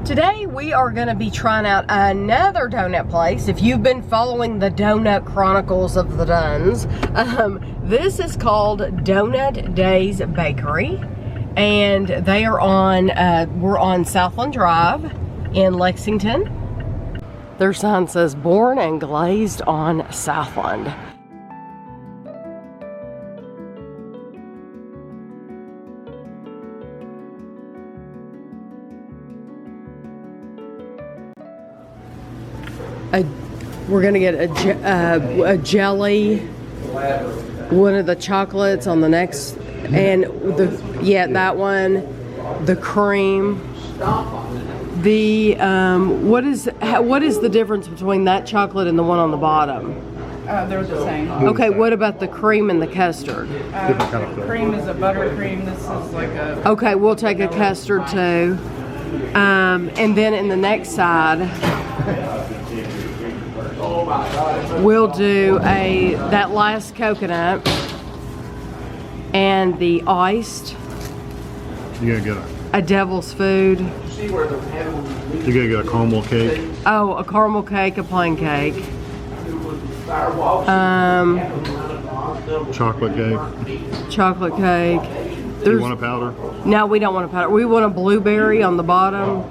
Today we are going to be trying out another donut place. If you've been following the Donut Chronicles of the Duns, this is called Donut Days Bakery, and they are on, we're on Southland Drive in Lexington. Their sign says born and glazed on Southland. We're gonna get a jelly, one of the chocolates on the next, and that one, the cream. The what is the difference between that chocolate and the one on the bottom? They're the same. Okay, what about the cream and the custard? Cream is a buttercream. This is like a... Okay, we'll take a custard too. And then in the next side, we'll do that last coconut and the iced. You gotta get a devil's food. You gotta get a caramel cake. Oh, a caramel cake, a plain cake. Chocolate cake. Chocolate cake. Do you want a powder? No, we don't want a powder. We want a blueberry on the bottom,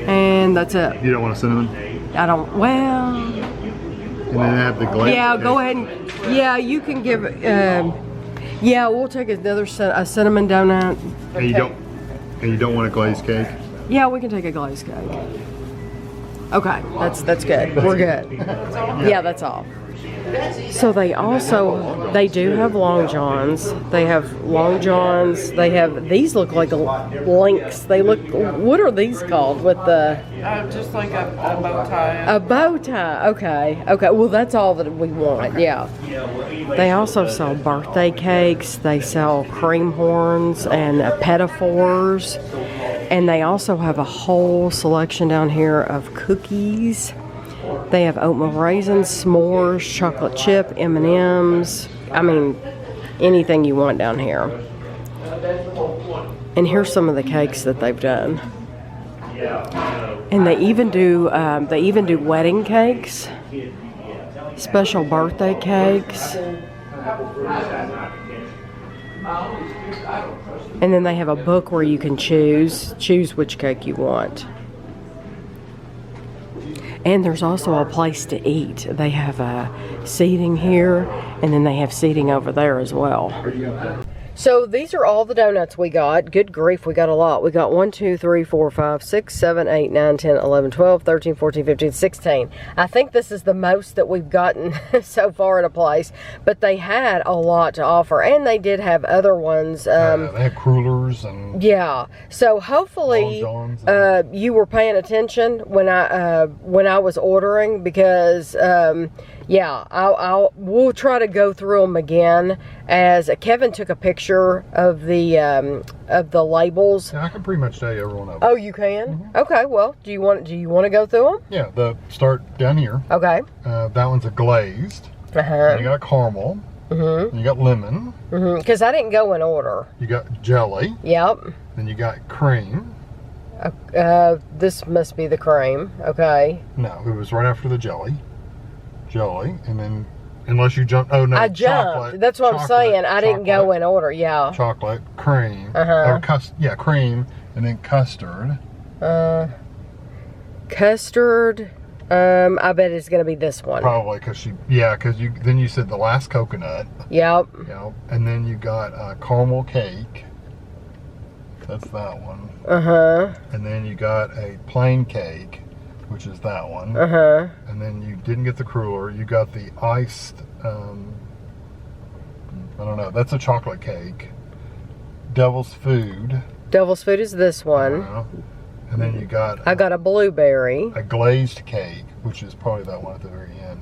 and that's it. You don't want a cinnamon? I don't. Well. And then have the glazed. Yeah, cake. go ahead. And, yeah, you can give. Yeah, we'll take another a cinnamon donut. And you don't want a glazed cake? Yeah, we can take a glazed cake. Okay, that's good. We're good. Yeah, that's all. So they do have Long Johns. They have Long Johns. They have, these look like links. They look, what are these called with the? Just like a bow tie. A bow tie, okay. Okay, well that's all that we want, yeah. They also sell birthday cakes. They sell cream horns and pedophores. And they also have a whole selection down here of cookies. They have oatmeal raisins, s'mores, chocolate chip, M&Ms. I mean, anything you want down here. And here's some of the cakes that they've done. And they even do wedding cakes, special birthday cakes. And then they have a book where you can choose which cake you want. And there's also a place to eat. They have seating here, and then they have seating over there as well. So these are all the donuts we got. Good grief, we got a lot. We got 1, 2, 3, 4, 5, 6, 7, 8, 9, 10, 11, 12, 13, 14, 15, 16. I think this is the most that we've gotten so far at a place. But they had a lot to offer, and they did have other ones. They had crullers and... Yeah. So hopefully you were paying attention when I was ordering, because yeah, we'll try to go through them again, as Kevin took a picture of the labels. Yeah, I can pretty much tell you every one of them. Oh, you can? Mm-hmm. Okay. Well, do you want to go through them? Yeah. Start down here. Okay. That one's a glazed. And you got caramel. And you got lemon. Because I didn't go in order. You got jelly. Yep. Then you got cream. This must be the cream. Okay. No, it was right after the jelly. And then, unless you jumped, oh no, I jumped. Chocolate, that's what I'm saying. I didn't go in order. Yeah. Chocolate, cream, or cream, and then custard. Custard. I bet it's gonna be this one. Probably because then you said the last coconut. Yep. Yep. And then you got caramel cake. That's that one. And then you got a plain cake, which is that one. And then you didn't get the cruller. You got the iced, I don't know, that's a chocolate cake. Devil's Food. Devil's Food is this one. And then you got... I got a blueberry. A glazed cake, which is probably that one at the very end.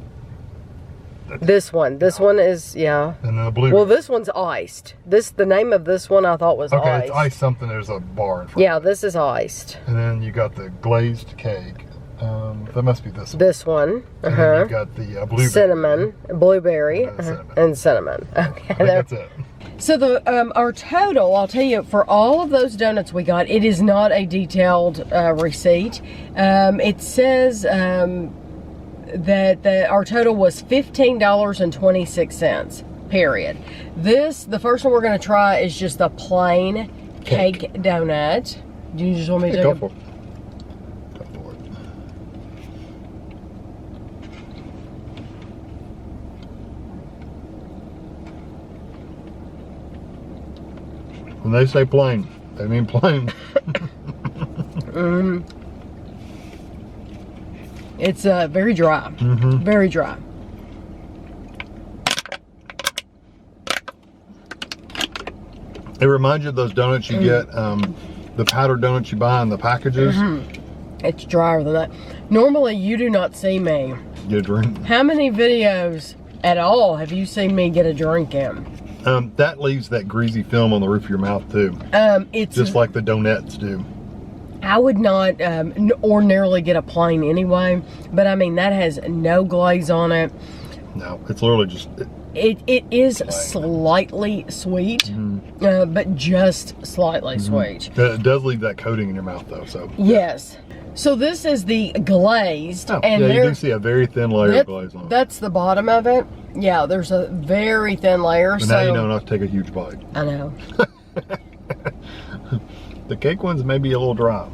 This one is, yeah. And then the blueberry. Well, this one's iced. The name of this one I thought was iced. Okay, it's iced something. There's a bar in front. Yeah, this is iced. And then you got the glazed cake. That must be this one. This one. And then you've got the blueberry. Cinnamon, blueberry, and cinnamon. Okay. I think that's it. So the our total, I'll tell you, for all of those donuts we got, it is not a detailed receipt. It says that our total was $15.26. Period. The first one we're going to try is just a plain cake donut. Do you just want me to go for it? Go for it. When they say plain, they mean plain. It's very dry. Very dry. It reminds you of those donuts you get, the powdered donuts you buy in the packages. It's drier than that. Normally, you do not see me Get a drink. How many videos at all have you seen me get a drink in? That leaves that greasy film on the roof of your mouth too. It's just like the donuts do. I would not ordinarily get a plain anyway, but I mean that has no glaze on it. No, it's literally just. It is slightly sweet, but just slightly sweet. It does leave that coating in your mouth though, so. Yes. So this is the glazed. And yeah, you do see a very thin layer of glaze on it. That's the bottom of it. Yeah, there's a very thin layer. But now you know not to take a huge bite. I know. The cake ones may be a little dry.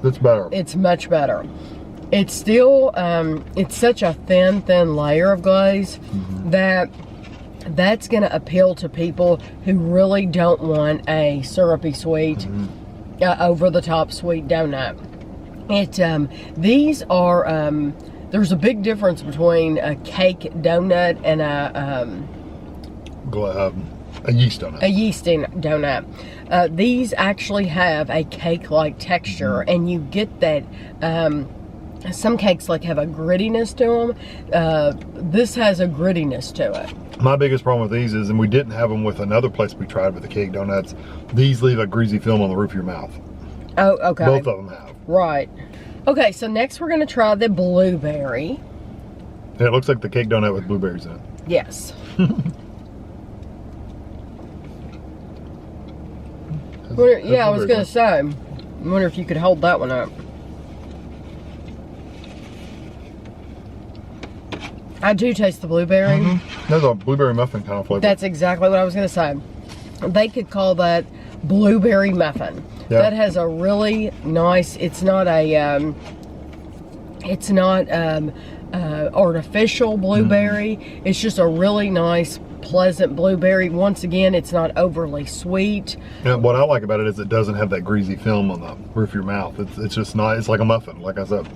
It's better. It's much better. It's still, it's such a thin layer of glaze that's going to appeal to people who really don't want a syrupy sweet, over-the-top sweet donut. These are, there's a big difference between a cake donut and a yeast donut. A yeast donut. These actually have a cake-like texture, and you get that. Some cakes have a grittiness to them. This has a grittiness to it. My biggest problem with these is, and we didn't have them with another place we tried with the cake donuts, these leave a greasy film on the roof of your mouth. Oh, okay. Both of them have. Right. Okay, so next we're going to try the blueberry. Yeah, it looks like the cake donut with blueberries in it. Yes. I was going to say, I wonder if you could hold that one up. I do taste the blueberry. There's a blueberry muffin kind of flavor. That's exactly what I was going to say. They could call that blueberry muffin. Yeah. That has a really nice, it's not artificial blueberry. It's just a really nice, pleasant blueberry. Once again, it's not overly sweet. And what I like about it is it doesn't have that greasy film on the roof of your mouth. It's just nice. It's like a muffin, like I said.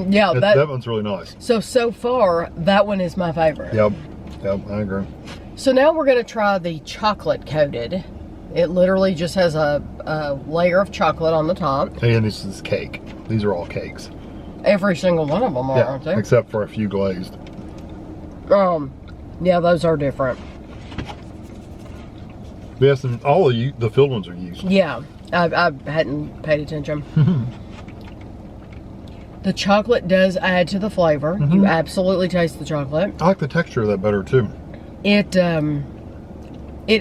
Yeah, that one's really nice. So far, that one is my favorite. Yep, I agree. So now we're going to try the chocolate coated. It literally just has a layer of chocolate on the top. And this is cake. These are all cakes. Every single one of them are, aren't they? Except for a few glazed. Yeah, those are different. Yes, and all of the filled ones are used. Yeah, I hadn't paid attention. The chocolate does add to the flavor. You absolutely taste the chocolate. I like the texture of that better too. It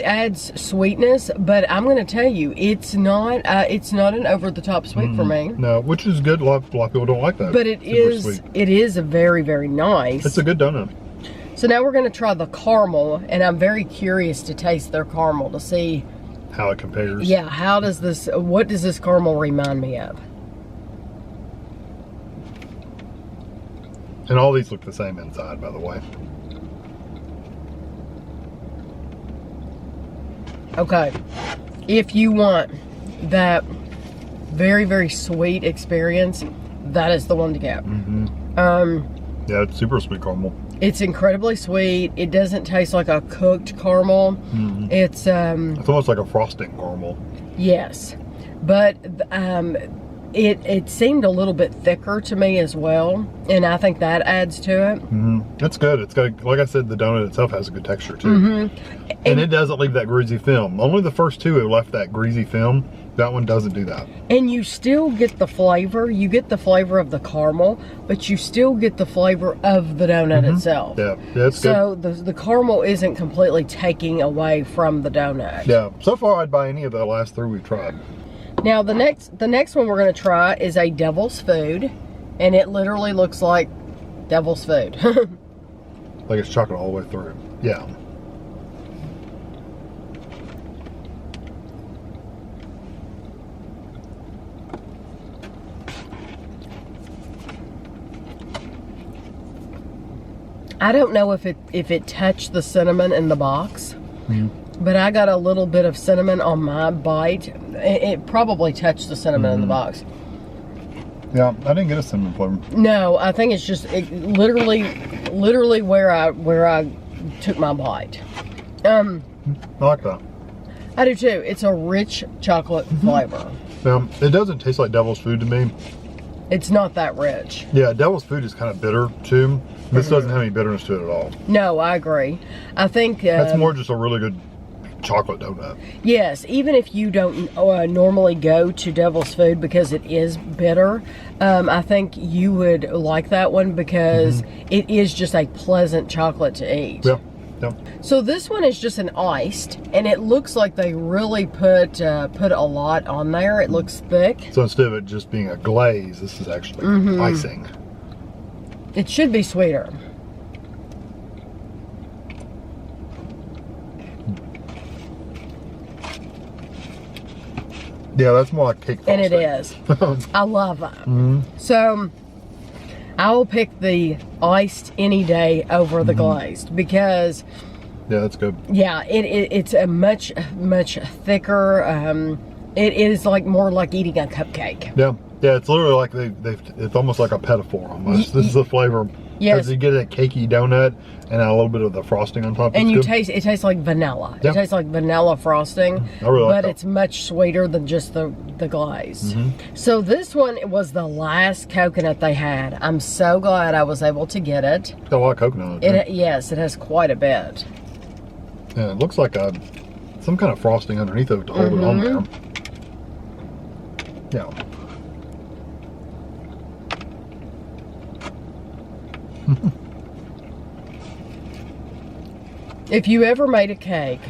adds sweetness, but I'm going to tell you, it's not an over-the-top sweet for me. No, which is good. A lot of people don't like that. But it is a very, very nice. It's a good donut. So now we're going to try the caramel, and I'm very curious to taste their caramel to see how it compares. Yeah, what does this caramel remind me of? And all these look the same inside, by the way. Okay, if you want that very, very sweet experience, that is the one to get. Yeah, it's super sweet caramel. It's incredibly sweet. It doesn't taste like a cooked caramel. It's almost like a frosting caramel. Yes, but it seemed a little bit thicker to me as well, and I think that adds to it. It's good. It's got, like I said, the donut itself has a good texture too. And it doesn't leave that greasy film. Only the first two have left that greasy film. That one doesn't do that. And you still get the flavor. You get the flavor of the caramel, but you still get the flavor of the donut itself. Yeah, it's good. So the caramel isn't completely taking away from the donut. Yeah, so far I'd buy any of the last three we've tried. Now the next one we're going to try is a devil's food, and it literally looks like devil's food. Like it's chocolate all the way through. Yeah. I don't know if it touched the cinnamon in the box, but I got a little bit of cinnamon on my bite. It probably touched the cinnamon in the box. Yeah, I didn't get a cinnamon flavor. No, I think it's just literally where I took my bite. I like that. I do too. It's a rich chocolate flavor. It doesn't taste like devil's food to me. It's not that rich. Yeah, devil's food is kind of bitter too. This doesn't have any bitterness to it at all. No, I agree. I think that's more just a really good chocolate donut. Yes, even if you don't normally go to devil's food because it is bitter, I think you would like that one because it is just a pleasant chocolate to eat. Yeah. Yep. So this one is just an iced, and it looks like they really put a lot on there. It looks thick. So instead of it just being a glaze, this is actually icing. It should be sweeter. Yeah, that's more like cake frosting. And it is. I love them. So I will pick the iced any day over the glazed because yeah, that's good. Yeah, it's a much thicker. It is like more like eating a cupcake. Yeah, it's literally like it's almost like a pedophore almost. This is the flavor. Yes. Because you get a cakey donut and a little bit of the frosting on top. And it tastes like vanilla. Yeah. It tastes like vanilla frosting. I really like but that. it's much sweeter than just the glaze. So this one was the last coconut they had. I'm so glad I was able to get it. It's got a lot of coconut in it. Yes, it has quite a bit. Yeah, it looks like some kind of frosting underneath it to hold it on there. Yeah. If you ever made a cake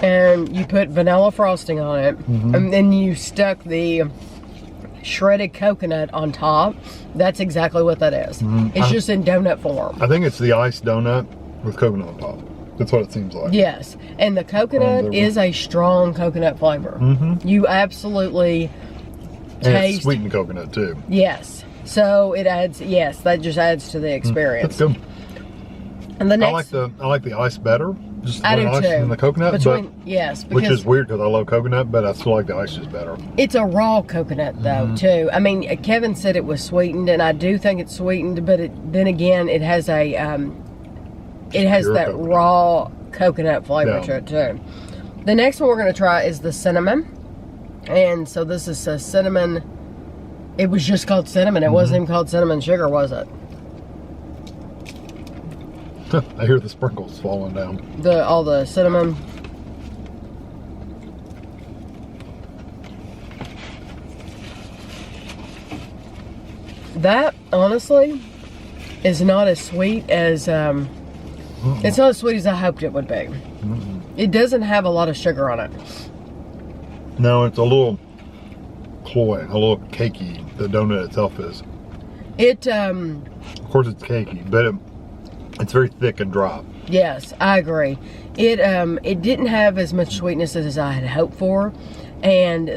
and you put vanilla frosting on it and then you stuck the shredded coconut on top, that's exactly what that is. It's just in donut form. I think it's the iced donut with coconut on top. That's what it seems like. Yes, and the coconut is a strong coconut flavor. You absolutely taste. And it's sweetened coconut too. Yes, so it adds. Yes, that just adds to the experience. That's good. And the next, I like the ice better. Just I do ice too. than the coconut. Yes, which is weird because I love coconut, but I still like the ice just better. It's a raw coconut though too. I mean, Kevin said it was sweetened, and I do think it's sweetened, but then again, it has a it has that coconut. Raw coconut flavor to it too. The next one we're going to try is the cinnamon, and so this is a cinnamon. It was just called cinnamon. It wasn't even called cinnamon sugar, was it? I hear the sprinkles falling down. All the cinnamon. That honestly is not as sweet as it's not as sweet as I hoped it would be. It doesn't have a lot of sugar on it. No, it's a little cloying, a little cakey. The donut itself is. Of course, it's cakey, but it's very thick and dry. Yes, I agree. It didn't have as much sweetness as I had hoped for, and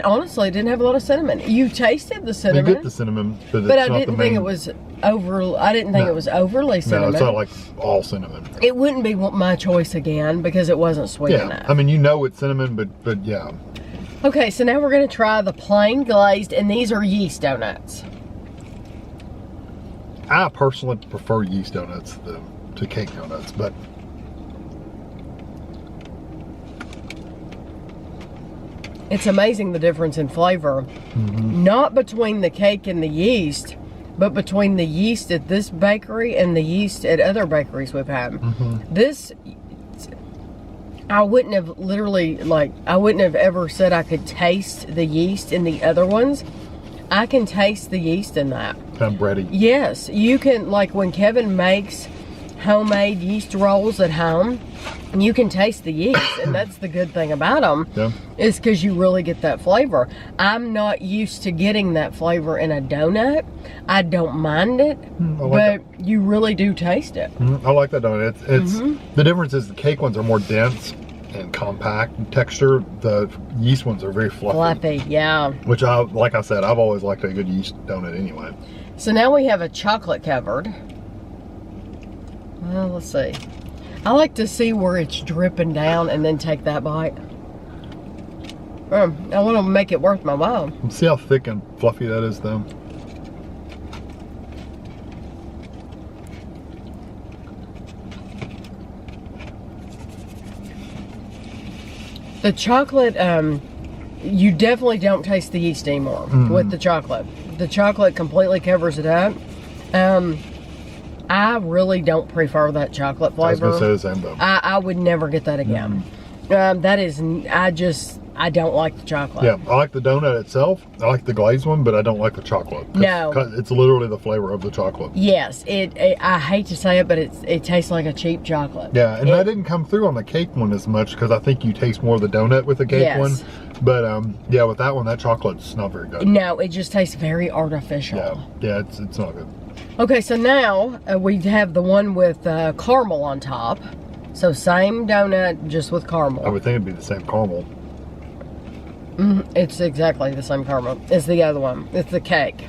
honestly, it didn't have a lot of cinnamon. You tasted the cinnamon. You get the cinnamon, but I didn't think it was overly cinnamon. No, it's not like all cinnamon. It wouldn't be my choice again because it wasn't sweet enough. I mean, you know it's cinnamon, but yeah. Okay, so now we're going to try the plain glazed, and these are yeast donuts. I personally prefer yeast donuts to cake donuts, but It's amazing the difference in flavor. Not between the cake and the yeast, but between the yeast at this bakery and the yeast at other bakeries we've had. This, I wouldn't have literally, I wouldn't have ever said I could taste the yeast in the other ones. I can taste the yeast in that. Kind of bready. Yes, you can, like when Kevin makes homemade yeast rolls at home, you can taste the yeast, and that's the good thing about them, is because you really get that flavor. I'm not used to getting that flavor in a donut. I don't mind it, but you really do taste it. I like that donut. It's the difference is the cake ones are more dense and compact in texture. The yeast ones are very fluffy. Fluffy, yeah. Which like I said, I've always liked a good yeast donut anyway. So now we have a chocolate covered. Well, let's see. I like to see where it's dripping down and then take that bite. I want to make it worth my while. See how thick and fluffy that is, though. The chocolate, you definitely don't taste the yeast anymore with the chocolate. The chocolate completely covers it up. I really don't prefer that chocolate flavor. I was going to say the same though. I would never get that again. That is, I don't like the chocolate. Yeah, I like the donut itself. I like the glazed one, but I don't like the chocolate. No. It's literally the flavor of the chocolate. Yes, I hate to say it, but it tastes like a cheap chocolate. Yeah, and that didn't come through on the cake one as much because I think you taste more of the donut with the cake one. But yeah, with that one, that chocolate's not very good. No, it just tastes very artificial. Yeah, it's not good. Okay, so now we have the one with caramel on top. So same donut, just with caramel. I would think it'd be the same caramel. It's exactly the same caramel. It's the other one. It's the cake.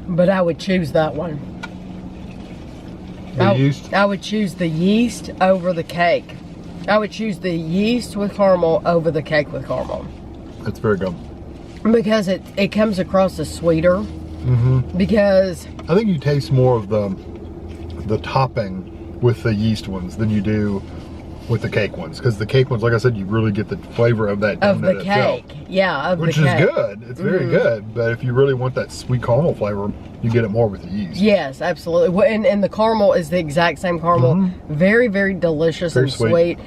But I would choose that one. The yeast? I would choose the yeast over the cake. I would choose the yeast with caramel over the cake with caramel. It's very good. Because it comes across as sweeter. Because I think you taste more of the topping with the yeast ones than you do with the cake ones. Because the cake ones, like I said, you really get the flavor of that donut of the cake. Itself, Yeah, of the cake. Which is good. It's very good. But if you really want that sweet caramel flavor, you get it more with the yeast. Yes, absolutely. And the caramel is the exact same caramel. Very, very delicious very and sweet.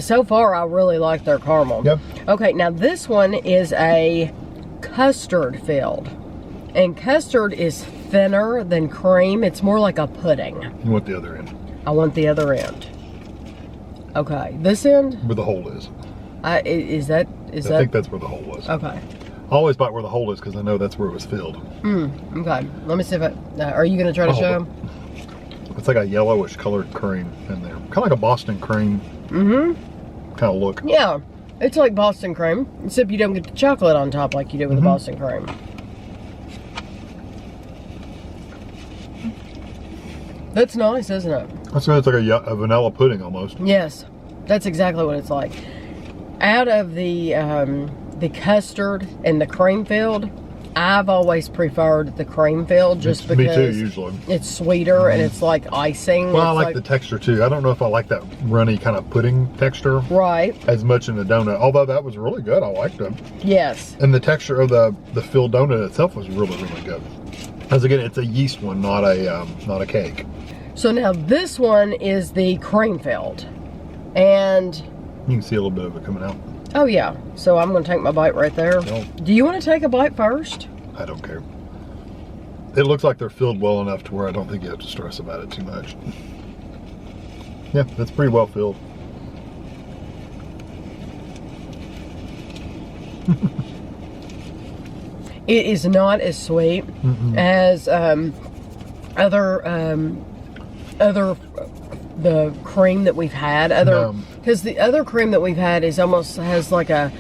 So far, I really like their caramel. Yep. Okay, now this one is a custard filled. And custard is thinner than cream. It's more like a pudding. You want the other end. I want the other end. Okay, this end? Where the hole is. I think that's where the hole was. Okay. I always bite where the hole is because I know that's where it was filled. Okay. Let me see if are you going to try to show? It's like a yellowish colored cream in there. Kind of like a Boston cream. Kind of look. Yeah. It's like Boston cream, except you don't get the chocolate on top like you do with the Boston cream. That's nice, isn't it? It's like a vanilla pudding almost. Yes, that's exactly what it's like. Out of the custard and the cream filled, I've always preferred the cream filled just because me too, usually. It's sweeter and it's like icing. Well, I like the texture too. I don't know if I like that runny kind of pudding texture. Right. As much in the donut, although that was really good. I liked it. Yes. And the texture of the filled donut itself was really, really good. As again, it's a yeast one, not a cake. So now this one is the cream filled, and you can see a little bit of it coming out. Oh yeah. So I'm going to take my bite right there. No. Do you want to take a bite first? I don't care. It looks like they're filled well enough to where I don't think you have to stress about it too much. Yeah, that's pretty well filled. It is not as sweet as the cream that we've had. Because the other cream that we've had is almost has like a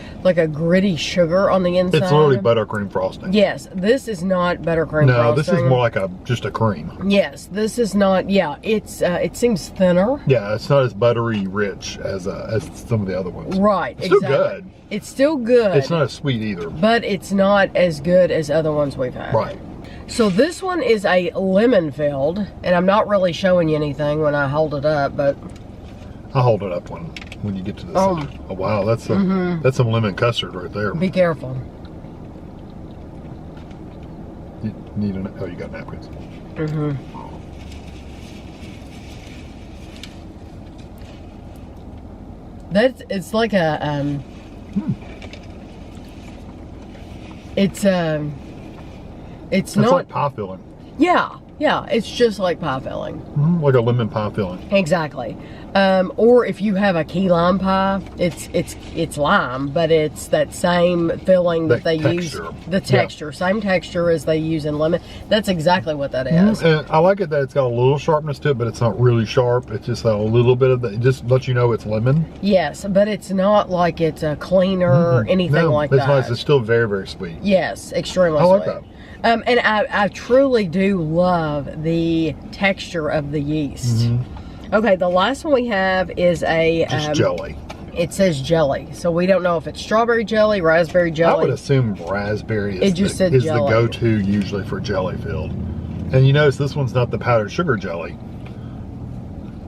gritty sugar on the inside. It's literally buttercream frosting. Yes, this is not buttercream frosting. No, this is more like just a cream. Yes, this is not. Yeah, it seems thinner. Yeah, it's not as buttery rich as some of the other ones. Right, it's exactly. Still good. It's still good. It's not as sweet either. But it's not as good as other ones we've had. Right. So this one is a lemon filled, and I'm not really showing you anything when I hold it up, but I'll hold it up when you get to this. Oh wow, that's some lemon custard right there. Be careful. You need oh, you got napkins. It's like a it's not like pie filling. Yeah, it's just like pie filling. Like a lemon pie filling. Exactly. Or if you have a key lime pie, it's lime, but it's that same filling that they use. The texture, same texture as they use in lemon. That's exactly what that is. And I like it that it's got a little sharpness to it, but it's not really sharp. It's just a little bit of that. It just lets you know it's lemon. Yes, but it's not like it's a cleaner or anything like that. It's nice. It's still very, very sweet. Yes, extremely sweet. I like that. And I truly do love the texture of the yeast. Okay, the last one we have is a... Just jelly. It says jelly, so we don't know if it's strawberry jelly, raspberry jelly. I would assume raspberry is the go-to usually for jelly filled. And you notice this one's not the powdered sugar jelly.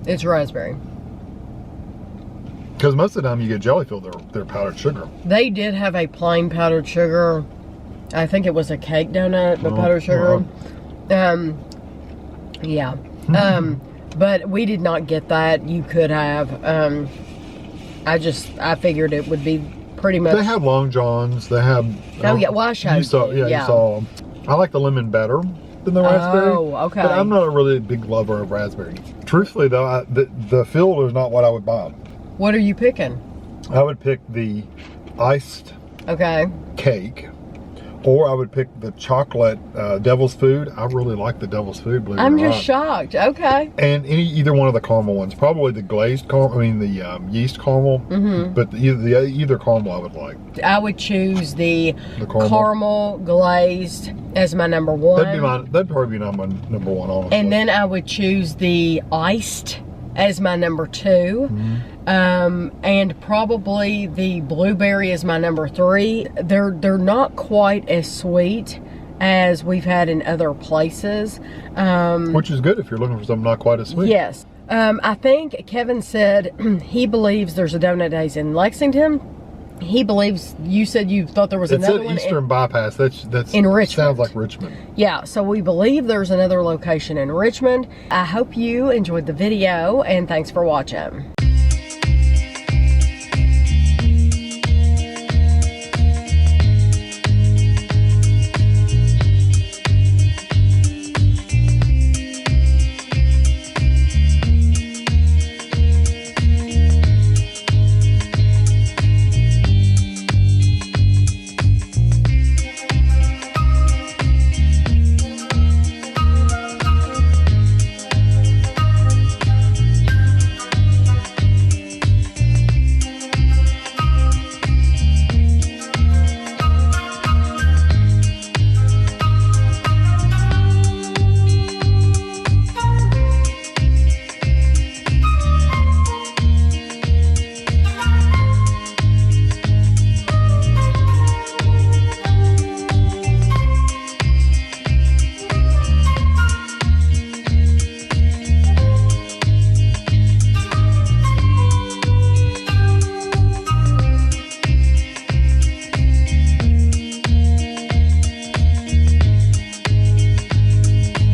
It's raspberry. Because most of the time you get jelly filled, they're powdered sugar. They did have a plain powdered sugar. I think it was a cake donut, the powdered sugar. Yeah. But we did not get that. You could have. I figured it would be pretty much. They have Long Johns. They have. Oh yeah, well I showed you. Saw, yeah, you saw them. I like the lemon better than the raspberry. Oh, okay. But I'm not a really big lover of raspberry. Truthfully though, the filled is not what I would buy. What are you picking? I would pick the iced cake. Or I would pick the chocolate devil's food. I really like the devil's food, believe it or not. I'm just shocked. Okay. And either one of the caramel ones. Probably the glazed caramel, the yeast caramel. But either caramel I would like. I would choose the caramel glazed as my number one. That'd probably be my number one, honestly. And then I would choose the iced as my number two. And probably the blueberry is my number three. They're not quite as sweet as we've had in other places. Which is good if you're looking for something not quite as sweet. Yes. I think Kevin said he believes there's a Donut Days in Lexington. He believes, you said you thought there was another one. It's Eastern Bypass. That's in Richmond. Sounds like Richmond. Yeah, so we believe there's another location in Richmond. I hope you enjoyed the video, and thanks for watching.